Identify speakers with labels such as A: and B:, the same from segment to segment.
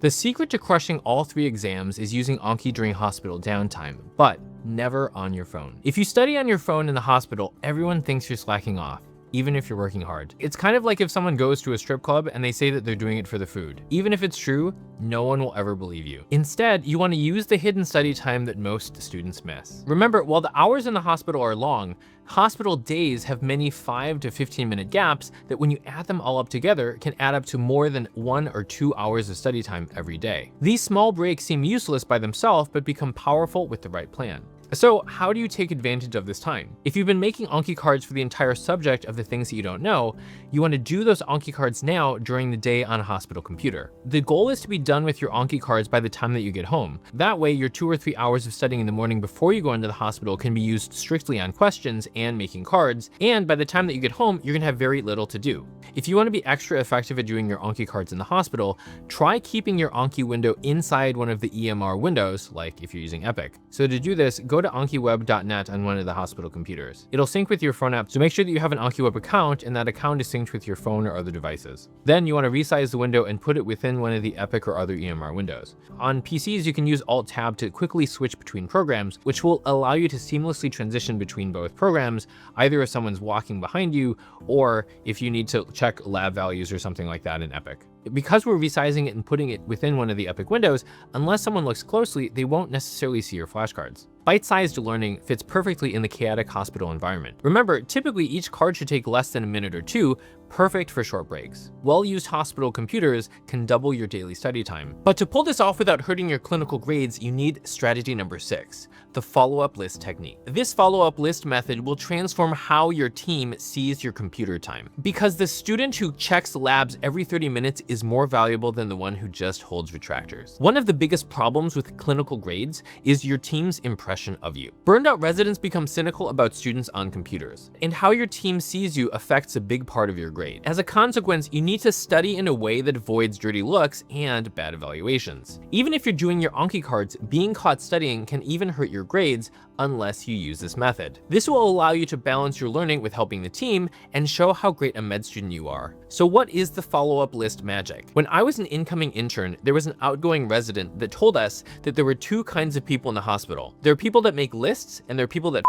A: The secret to crushing all 3 exams is using Anki during hospital downtime, but never on your phone. If you study on your phone in the hospital, everyone thinks you're slacking off, even if you're working hard. It's kind of like if someone goes to a strip club and they say that they're doing it for the food. Even if it's true, no one will ever believe you. Instead, you want to use the hidden study time that most students miss. Remember, while the hours in the hospital are long, hospital days have many 5 to 15-minute gaps that when you add them all up together can add up to more than 1 or 2 hours of study time every day. These small breaks seem useless by themselves, but become powerful with the right plan. So how do you take advantage of this time? If you've been making Anki cards for the entire subject of the things that you don't know, you want to do those Anki cards now during the day on a hospital computer. The goal is to be done with your Anki cards by the time that you get home. That way, your 2 or 3 hours of studying in the morning before you go into the hospital can be used strictly on questions and making cards, and by the time that you get home, you're gonna have very little to do. If you want to be extra effective at doing your Anki cards in the hospital, try keeping your Anki window inside one of the EMR windows, like if you're using Epic. So to do this, go to ankiweb.net on one of the hospital computers. It'll sync with your phone app, so make sure that you have an AnkiWeb account and that account is synced with your phone or other devices. Then you want to resize the window and put it within one of the Epic or other EMR windows. On PCs, you can use Alt-Tab to quickly switch between programs, which will allow you to seamlessly transition between both programs, either if someone's walking behind you or if you need to check lab values or something like that in Epic. Because we're resizing it and putting it within one of the Epic windows, unless someone looks closely, they won't necessarily see your flashcards. Bite-sized learning fits perfectly in the chaotic hospital environment. Remember, typically each card should take less than a minute or 2, perfect for short breaks. Well-used hospital computers can double your daily study time. But to pull this off without hurting your clinical grades, you need strategy number 6, the follow-up list technique. This follow-up list method will transform how your team sees your computer time. Because the student who checks labs every 30 minutes is more valuable than the one who just holds retractors. One of the biggest problems with clinical grades is your team's impression of you. Burned out residents become cynical about students on computers, and how your team sees you affects a big part of your grade. As a consequence, you need to study in a way that avoids dirty looks and bad evaluations. Even if you're doing your Anki cards, being caught studying can even hurt your grades unless you use this method. This will allow you to balance your learning with helping the team and show how great a med student you are. So what is the follow-up list magic? When I was an incoming intern, there was an outgoing resident that told us that there were 2 kinds of people in the hospital. There are people that make lists and there are people that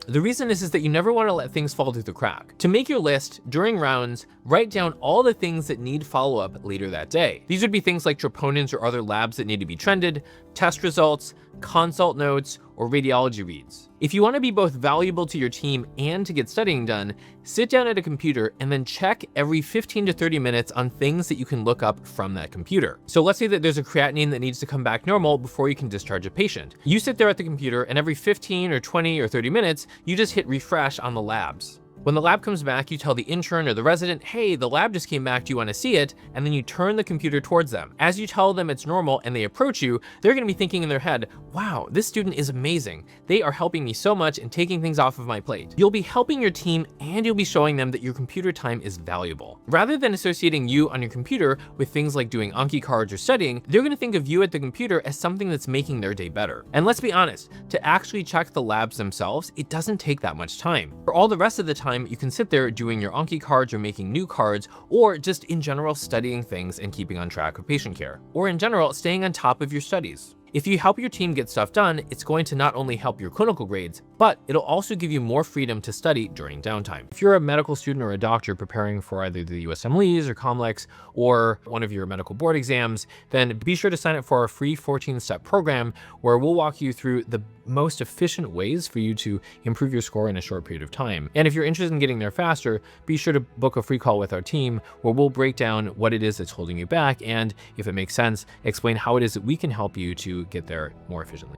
A: The reason is that you never want to let things fall through the crack. To make your list, during rounds, write down all the things that need follow-up later that day. These would be things like troponins or other labs that need to be trended, test results, consult notes, or radiology reads. If you want to be both valuable to your team and to get studying done, sit down at a computer and then check every 15 to 30 minutes on things that you can look up from that computer. So let's say that there's a creatinine that needs to come back normal before you can discharge a patient. You sit there at the computer and every 15 or 20 or 30 minutes, you just hit refresh on the labs. When the lab comes back, you tell the intern or the resident, hey, the lab just came back, do you want to see it? And then you turn the computer towards them. As you tell them it's normal and they approach you, they're going to be thinking in their head, wow, this student is amazing. They are helping me so much and taking things off of my plate. You'll be helping your team and you'll be showing them that your computer time is valuable. Rather than associating you on your computer with things like doing Anki cards or studying, they're going to think of you at the computer as something that's making their day better. And let's be honest, to actually check the labs themselves, it doesn't take that much time. For all the rest of the time, you can sit there doing your Anki cards or making new cards, or just in general studying things and keeping on track of patient care, or in general staying on top of your studies. If you help your team get stuff done, it's going to not only help your clinical grades, but it'll also give you more freedom to study during downtime. If you're a medical student or a doctor preparing for either the USMLEs or COMLEX or one of your medical board exams, then be sure to sign up for our free 14-step program where we'll walk you through the most efficient ways for you to improve your score in a short period of time. And if you're interested in getting there faster, be sure to book a free call with our team where we'll break down what it is that's holding you back and, if it makes sense, explain how it is that we can help you to get there more efficiently.